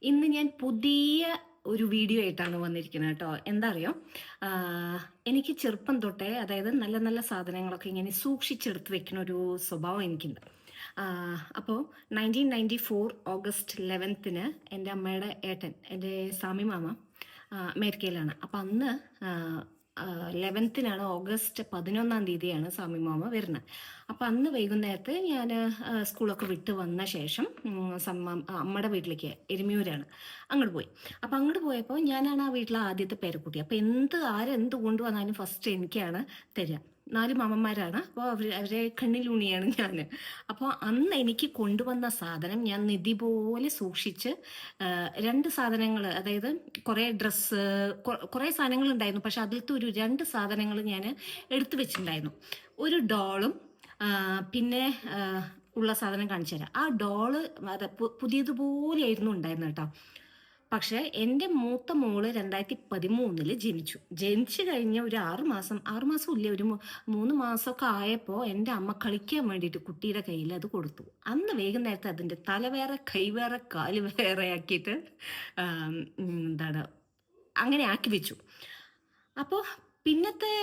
ഇന്ന് ഞാൻ പുതിയ ഒരു വീഡിയോ ആയിട്ടാണ് വന്നിരിക്കുന്നത് കേട്ടോ. എന്താ അറിയോ, എനിക്ക് ചെറുപ്പം തൊട്ടേ, അതായത് നല്ല നല്ല സാധനങ്ങളൊക്കെ ഇങ്ങനെ സൂക്ഷിച്ചെടുത്ത് വെക്കുന്ന ഒരു സ്വഭാവം എനിക്കുണ്ട്. അപ്പോൾ 1994 ഓഗസ്റ്റ് 11-ന് എൻ്റെ അമ്മയുടെ ഏട്ടൻ, എൻ്റെ സാമി മാമ അമേരിക്കയിലാണ്. അപ്പം അന്ന് 11-നാണ്, ഓഗസ്റ്റ് 11-ാം തീയതിയാണ് സാമി മാമ വരുന്നത്. അപ്പം അന്ന് വൈകുന്നേരത്ത് ഞാൻ സ്കൂളൊക്കെ വിട്ട് വന്ന ശേഷം അമ്മയുടെ വീട്ടിലേക്ക്, എരുമിയൂരാണ്, അങ്ങോട്ട് പോയി. അപ്പം അങ്ങോട്ട് പോയപ്പോൾ ഞാനാണ് ആ വീട്ടിലെ ആദ്യത്തെ പേരക്കുട്ടി. അപ്പം ആരെന്ത് കൊണ്ടുവന്നാലും ഫസ്റ്റ് എനിക്കാണ് തരിക. 4 മാമന്മാരാണ്. അപ്പോൾ അവരെ കണ്ണിലൂണിയാണ് ഞാൻ. അപ്പോൾ അന്ന് എനിക്ക് കൊണ്ടുവന്ന സാധനം ഞാൻ നിധി പോലെ സൂക്ഷിച്ച്, 2 സാധനങ്ങൾ, അതായത് കുറേ ഡ്രസ്സ്, കുറേ സാധനങ്ങൾ ഉണ്ടായിരുന്നു. പക്ഷെ അതിലത്തെ ഒരു 2 സാധനങ്ങൾ ഞാൻ എടുത്തു വെച്ചിട്ടുണ്ടായിരുന്നു. ഒരു ഡോളും പിന്നെ ഉള്ള സാധനം കാണിച്ചു തരാം. ആ ഡോള് അത് പുതിയതുപോലെയായിരുന്നു ഉണ്ടായിരുന്നു കേട്ടോ. പക്ഷെ എൻ്റെ മൂത്ത മോള് 2013 ജനിച്ചു കഴിഞ്ഞ ഒരു 6 മാസം ഇല്ല, ഒരു 3 മാസമൊക്കെ ആയപ്പോൾ എൻ്റെ അമ്മ കളിക്കാൻ വേണ്ടിയിട്ട് കുട്ടിയുടെ കയ്യിൽ അത് കൊടുത്തു. അന്ന് വൈകുന്നേരത്തെ അതിൻ്റെ തല വേറെ, കൈ വേറെ, കാല് വേറെ ആക്കിയിട്ട് എന്താണ് അങ്ങനെ ആക്കി വെച്ചു. അപ്പോൾ പിന്നത്തെ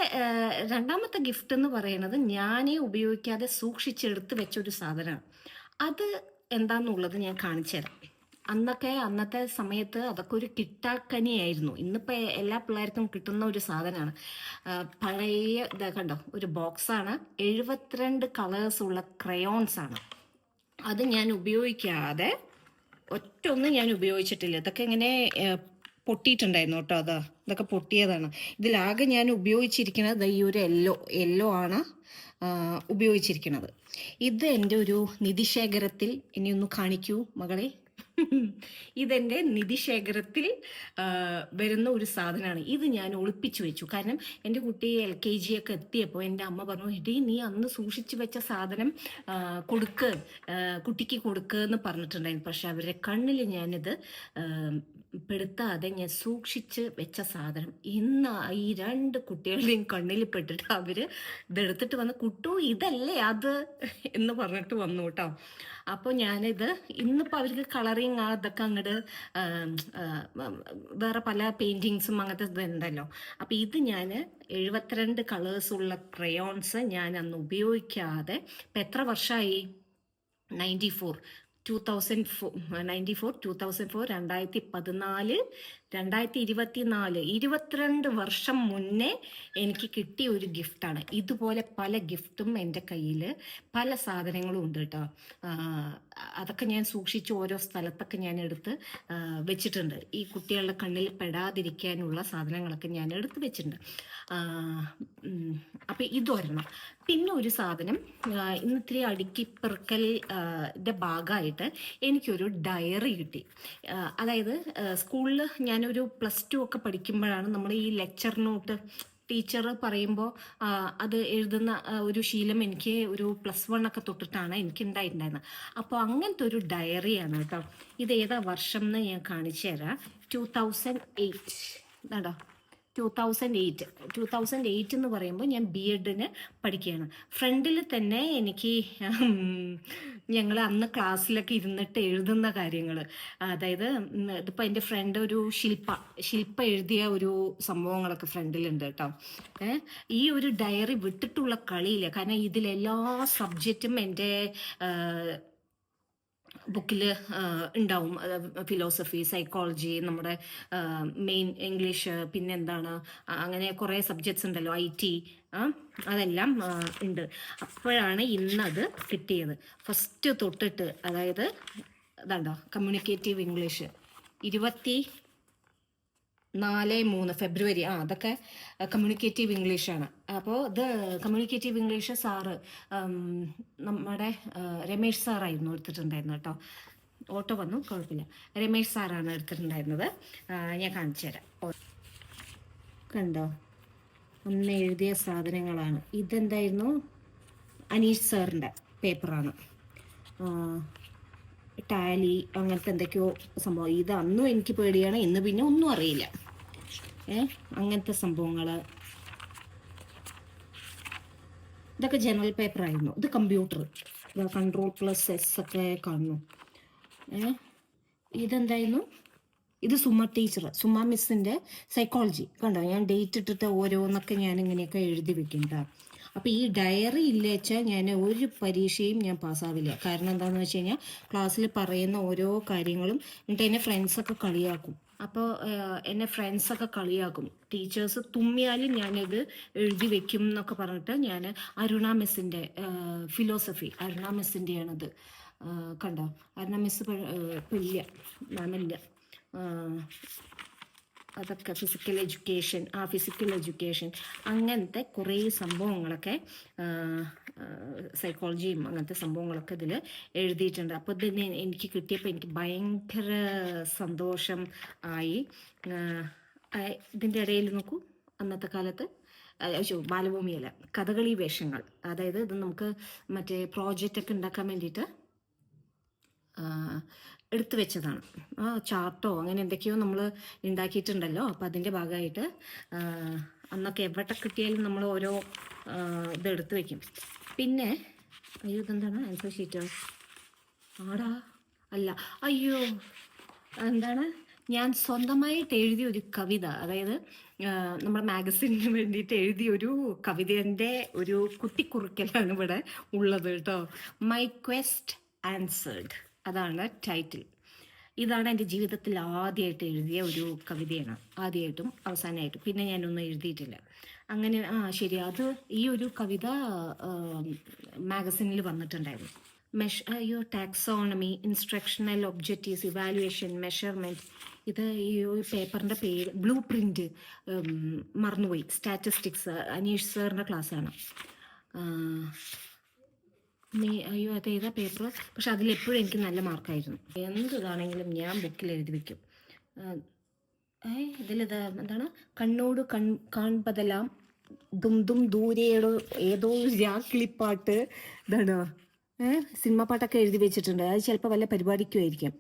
രണ്ടാമത്തെ ഗിഫ്റ്റ് എന്ന് പറയുന്നത് ഞാനേ ഉപയോഗിക്കാതെ സൂക്ഷിച്ചെടുത്ത് വെച്ചൊരു സാധനമാണ്. അത് എന്താണെന്നുള്ളത് ഞാൻ കാണിച്ചു തരാം. അന്നത്തെ സമയത്ത് അതൊക്കെ ഒരു കിട്ടാക്കനിയായിരുന്നു. ഇന്നിപ്പോൾ എല്ലാ പിള്ളേർക്കും കിട്ടുന്ന ഒരു സാധനമാണ്. പഴയ ഇതാ കണ്ടോ, ഒരു ബോക്സാണ്. 72 കളേഴ്സുള്ള ക്രയോൺസ് ആണ്. അത് ഞാൻ ഉപയോഗിക്കാതെ ഒറ്റൊന്നും ഞാൻ ഉപയോഗിച്ചിട്ടില്ല. ഇതൊക്കെ ഇങ്ങനെ പൊട്ടിയിട്ടുണ്ടായിരുന്നു കേട്ടോ. ഇതൊക്കെ പൊട്ടിയതാണ്. ഇതിലാകെ ഞാൻ ഉപയോഗിച്ചിരിക്കുന്നത് ഈ ഒരു യെല്ലോ ആണ് ഉപയോഗിച്ചിരിക്കുന്നത്. ഇത് എൻ്റെ ഒരു നിധിശേഖരത്തിൽ, ഇനി ഒന്ന് കാണിക്കൂ മകളെ, ഇതെൻ്റെ നിധിശേഖരത്തിൽ വരുന്ന ഒരു സാധനമാണ്. ഇത് ഞാൻ ഒളിപ്പിച്ചു വെച്ചു. കാരണം എൻ്റെ കുട്ടി LKG ഒക്കെ എത്തിയപ്പോൾ എൻ്റെ അമ്മ പറഞ്ഞു, എടീ നീ അന്ന് സൂക്ഷിച്ചു വെച്ച സാധനം കുട്ടിക്ക് കൊടുക്കുക എന്ന് പറഞ്ഞിട്ടുണ്ടായിരുന്നു. പക്ഷെ അവരുടെ കണ്ണിൽ ഞാനിത് പെടുത്താതെ ഞാൻ സൂക്ഷിച്ച് വെച്ച സാധനം ഇന്ന് ഈ 2 കുട്ടികളുടെയും കണ്ണിൽ പെട്ടിട്ട് അവര് ഇതെടുത്തിട്ട് വന്ന്, കുട്ടു ഇതല്ലേ അത് എന്ന് പറഞ്ഞിട്ട് വന്നു കേട്ടോ. അപ്പോൾ ഞാനിത് ഇന്നിപ്പോൾ അവർക്ക് കളറിങ് അതൊക്കെ അങ്ങോട്ട് വേറെ പല പെയിൻറ്റിങ്സും അങ്ങനത്തെ ഇതുണ്ടല്ലോ. അപ്പോൾ ഇത് ഞാൻ 72 കളേഴ്സുള്ള ക്രയോൺസ് ഞാൻ അന്ന് ഉപയോഗിക്കാതെ ഇപ്പം എത്ര വർഷമായി? 2004, 2014, 2014, 22 വർഷം മുന്നേ എനിക്ക് കിട്ടിയ ഒരു ഗിഫ്റ്റാണ്. ഇതുപോലെ പല ഗിഫ്റ്റും എൻ്റെ കയ്യിൽ, പല സാധനങ്ങളും ഉണ്ട് കേട്ടോ. അതൊക്കെ ഞാൻ സൂക്ഷിച്ച് ഓരോ സ്ഥലത്തൊക്കെ ഞാൻ എടുത്ത് വെച്ചിട്ടുണ്ട്. ഈ കുട്ടികളുടെ കണ്ണിൽ പെടാതിരിക്കാനുള്ള സാധനങ്ങളൊക്കെ ഞാൻ എടുത്ത് വെച്ചിട്ടുണ്ട്. അപ്പം ഇതൊരെണ്ണം. പിന്നെ ഒരു സാധനം, ഇന്നിത്തിരി അടുക്കി പെറുക്കലിൻ്റെ ഭാഗമായിട്ട് എനിക്കൊരു ഡയറി കിട്ടി. അതായത് സ്കൂളിൽ ഞാനൊരു +2 ഒക്കെ പഠിക്കുമ്പോഴാണ് നമ്മൾ ഈ ലെക്ചർ നോട്ട് ടീച്ചർ പറയുമ്പോൾ അത് എഴുതുന്ന ഒരു ശീലം എനിക്ക് ഒരു +1 ഒക്കെ തൊട്ടിട്ടാണ് എനിക്ക് ഉണ്ടായിട്ടുണ്ടായിരുന്നത്. അപ്പോൾ അങ്ങനത്തെ ഒരു ഡയറിയാണ് കേട്ടോ. ഇത് ഏതാ വർഷം എന്ന് ഞാൻ കാണിച്ചു തരാം. 2008 കേട്ടോ. 2008 എന്ന് പറയുമ്പോൾ ഞാൻ B.Edന് പഠിക്കുകയാണ്. ഫ്രണ്ടിൽ തന്നെ എനിക്ക് ഞങ്ങൾ അന്ന് ക്ലാസ്സിലൊക്കെ ഇരുന്നിട്ട് എഴുതുന്ന കാര്യങ്ങൾ, അതായത് ഇതിപ്പോൾ എൻ്റെ ഫ്രണ്ട് ഒരു ശില്പ എഴുതിയ ഒരു സംഭവങ്ങളൊക്കെ ഫ്രണ്ടിലുണ്ട് കേട്ടോ. ഈ ഒരു ഡയറി വിട്ടിട്ടുള്ള കളിയില്ല. കാരണം ഇതിലെല്ലാ സബ്ജക്റ്റും എൻ്റെ ബുക്കിൽ ഉണ്ടാവും. ഫിലോസഫി, സൈക്കോളജി, നമ്മുടെ മെയിൻ ഇംഗ്ലീഷ്, പിന്നെന്താണ്, അങ്ങനെ കുറേ സബ്ജക്ട്സ് ഉണ്ടല്ലോ, IT, അതെല്ലാം ഉണ്ട്. അപ്പോഴാണ് ഇന്നത് കിട്ടിയത്. ഫസ്റ്റ് തൊട്ടിട്ട്, അതായത് ഇതാണ്ടോ, കമ്മ്യൂണിക്കേറ്റീവ് ഇംഗ്ലീഷ് 24/3 ഫെബ്രുവരി, അതൊക്കെ കമ്മ്യൂണിക്കേറ്റീവ് ഇംഗ്ലീഷാണ്. അപ്പോൾ ഇത് കമ്മ്യൂണിക്കേറ്റീവ് ഇംഗ്ലീഷ് സാറ് നമ്മുടെ രമേഷ് സാറായിരുന്നു എടുത്തിട്ടുണ്ടായിരുന്നു കേട്ടോ. ഓട്ടോ വന്നു, കുഴപ്പമില്ല. രമേഷ് സാറാണ് എടുത്തിട്ടുണ്ടായിരുന്നത്. ഞാൻ കാണിച്ചു തരാം. കണ്ടോ, അന്ന് എഴുതിയ സാധനങ്ങളാണ്. ഇതെന്തായിരുന്നു? അനീഷ് സാറിൻ്റെ പേപ്പറാണ്. ടാലി അങ്ങനത്തെ എന്തൊക്കെയോ സംഭവം. ഇത് അന്നും എനിക്ക് പേടിയാണ്, ഇന്ന് പിന്നെ ഒന്നും അറിയില്ല. അങ്ങനത്തെ സംഭവങ്ങൾ, ഇതൊക്കെ ജനറൽ പേപ്പറായിരുന്നു. ഇത് കമ്പ്യൂട്ടർ, Ctrl+S ഒക്കെ കാണുന്നു. ഇതെന്തായിരുന്നു? ഇത് സുമ ടീച്ചർ, സുമ മിസ്സിൻ്റെ സൈക്കോളജി. കണ്ടോ, ഞാൻ ഡേറ്റ് ഇട്ടിട്ട് ഓരോന്നൊക്കെ ഞാൻ ഇങ്ങനെയൊക്കെ എഴുതി വെക്കും കേട്ടോ. അപ്പോൾ ഈ ഡയറി ഇല്ല വെച്ചാൽ ഞാൻ ഒരു പരീക്ഷയും ഞാൻ പാസ്സാവില്ല. കാരണം എന്താണെന്ന് വെച്ച് കഴിഞ്ഞാൽ ക്ലാസ്സിൽ പറയുന്ന ഓരോ കാര്യങ്ങളും എന്നിട്ട് എന്നെ ഫ്രണ്ട്സൊക്കെ കളിയാക്കും. അപ്പോൾ എന്നെ ഫ്രണ്ട്സൊക്കെ കളിയാക്കും. ടീച്ചേഴ്സ് തുമ്മിയാലും ഞാനിത് എഴുതി വെക്കും എന്നൊക്കെ പറഞ്ഞിട്ട് ഞാൻ അരുണ മിസ്സിൻ്റെ ഫിലോസഫി, അരുണ മിസ്സിൻ്റെയാണത്. കണ്ടോ, അരുണ മിസ് ഇപ്പം ഇല്ല, മാമില്ല. അതൊക്കെ ഫിസിക്കൽ എഡ്യൂക്കേഷൻ അങ്ങനത്തെ കുറേ സംഭവങ്ങളൊക്കെ സൈക്കോളജിയും അങ്ങനത്തെ സംഭവങ്ങളൊക്കെ ഇതിൽ എഴുതിയിട്ടുണ്ട്. അപ്പോൾ ഇത് എനിക്ക് കിട്ടിയപ്പോൾ എനിക്ക് ഭയങ്കര സന്തോഷം ആയി. ഇതിൻ്റെ ഇടയിൽ നോക്കൂ, അന്നത്തെ കാലത്ത് ബാലഭൂമിയല്ല, കഥകളി വേഷങ്ങൾ. അതായത് ഇത് നമുക്ക് മറ്റേ പ്രോജക്റ്റൊക്കെ ഉണ്ടാക്കാൻ വേണ്ടിയിട്ട് എടുത്തു വെച്ചതാണ്. ചാർട്ടോ അങ്ങനെ എന്തൊക്കെയോ നമ്മൾ ഉണ്ടാക്കിയിട്ടുണ്ടല്ലോ. അപ്പോൾ അതിൻ്റെ ഭാഗമായിട്ട് അന്നൊക്കെ എവിടെ കിട്ടിയാലും നമ്മൾ ഓരോ ഇത് എടുത്തു വയ്ക്കും. പിന്നെ അയ്യോ, ഇതെന്താണ് ആൻസർ ഷീറ്റോ? ആടാ അല്ല, അയ്യോ എന്താണ്, ഞാൻ സ്വന്തമായിട്ട് എഴുതിയ ഒരു കവിത, അതായത് നമ്മുടെ മാഗസിനിന് വേണ്ടിയിട്ട് എഴുതിയ ഒരു കവിതേൻ്റെ ഒരു കുട്ടിക്കുറുക്കലാണ് ഇവിടെ ഉള്ളത് കേട്ടോ. മൈ ക്വസ്റ്റ് ആൻസേർഡ്, അതാണ് ടൈറ്റിൽ. ഇതാണ് എൻ്റെ ജീവിതത്തിൽ ആദ്യമായിട്ട് എഴുതിയ ഒരു കവിതയാണ്, ആദ്യമായിട്ടും അവസാനമായിട്ടും. പിന്നെ ഞാനൊന്നും എഴുതിയിട്ടില്ല അങ്ങനെ. ശരി, അത് ഈ ഒരു കവിത മാഗസിനിൽ വന്നിട്ടുണ്ടായിരുന്നു. Taxonomy, instructional objectives, evaluation, measurement. ഇത് ഈ ഒരു പേപ്പറിൻ്റെ പേര് ബ്ലൂ പ്രിൻ്റ് മറന്നുപോയി. സ്റ്റാറ്റിസ്റ്റിക്സ് അനീഷ് സാറിൻ്റെ ക്ലാസ്സാണ്. അയ്യോ, അത് ഏതാ പേപ്പർ? പക്ഷെ അതിലെപ്പോഴും എനിക്ക് നല്ല മാർക്കായിരുന്നു. എന്തിതാണെങ്കിലും ഞാൻ ബുക്കിൽ എഴുതി വയ്ക്കും. ഇതിലിത് എന്താണ്, കണ്ണോട് കാൺപതെല്ലാം ദും ദും ദൂരെയോ ഏതോ രാക്കിളിപ്പാട്ട്. ഇതാണോ സിനിമ പാട്ടൊക്കെ എഴുതി വെച്ചിട്ടുണ്ട്. അത് ചിലപ്പോൾ വല്ല പരിപാടിക്കുമായിരിക്കും.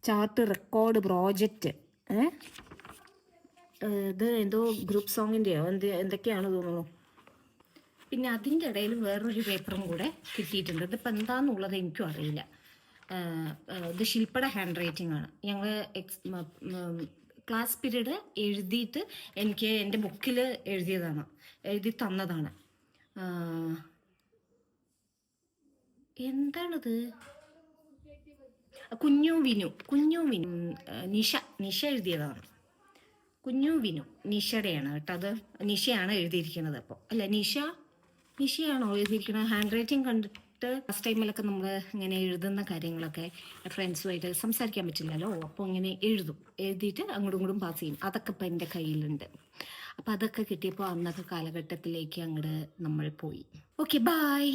Chart, record, project. ഇത് എന്തോ ഗ്രൂപ്പ് സോങ്ങിൻ്റെയോ എന്തൊക്കെയാണ് തോന്നുന്നു. പിന്നെ അതിൻ്റെ ഇടയിൽ വേറൊരു പേപ്പറും കൂടെ കിട്ടിയിട്ടുണ്ട്. ഇതിപ്പോൾ എന്താണെന്നുള്ളത് എനിക്കും അറിയില്ല. ഇത് ശില്പയുടെ ഹാൻഡ് റൈറ്റിംഗ് ആണ്. ഞങ്ങൾ ക്ലാസ് പീരീഡ് എഴുതിയിട്ട് എനിക്ക് എൻ്റെ ബുക്കിൽ എഴുതി തന്നതാണ്. എന്താണിത്? കുഞ്ഞു വിനു നിഷ എഴുതിയതാണ്. കുഞ്ഞു വിനു നിഷയുടെയാണ് കേട്ടോ. അത് നിഷയാണ് എഴുതിയിരിക്കുന്നത്. അപ്പോൾ അല്ല, നിഷയാണോ എഴുതിയിരിക്കുന്നത്? ഹാൻഡ് റൈറ്റിംഗ് കണ്ടിട്ട് ഫസ്റ്റ് ടൈമിലൊക്കെ നമ്മൾ ഇങ്ങനെ എഴുതുന്ന കാര്യങ്ങളൊക്കെ ഫ്രണ്ട്സുമായിട്ട് സംസാരിക്കാൻ പറ്റില്ലല്ലോ. അപ്പോൾ ഇങ്ങനെ എഴുതിയിട്ട് അങ്ങോട്ടും ഇങ്ങോട്ടും പാസ് ചെയ്യും. അതൊക്കെ ഇപ്പം എൻ്റെ കയ്യിലുണ്ട്. അപ്പോൾ അതൊക്കെ കിട്ടിയപ്പോൾ അന്നത്തെ കാലഘട്ടത്തിലേക്ക് അങ്ങോട്ട് നമ്മൾ പോയി. Okay, by.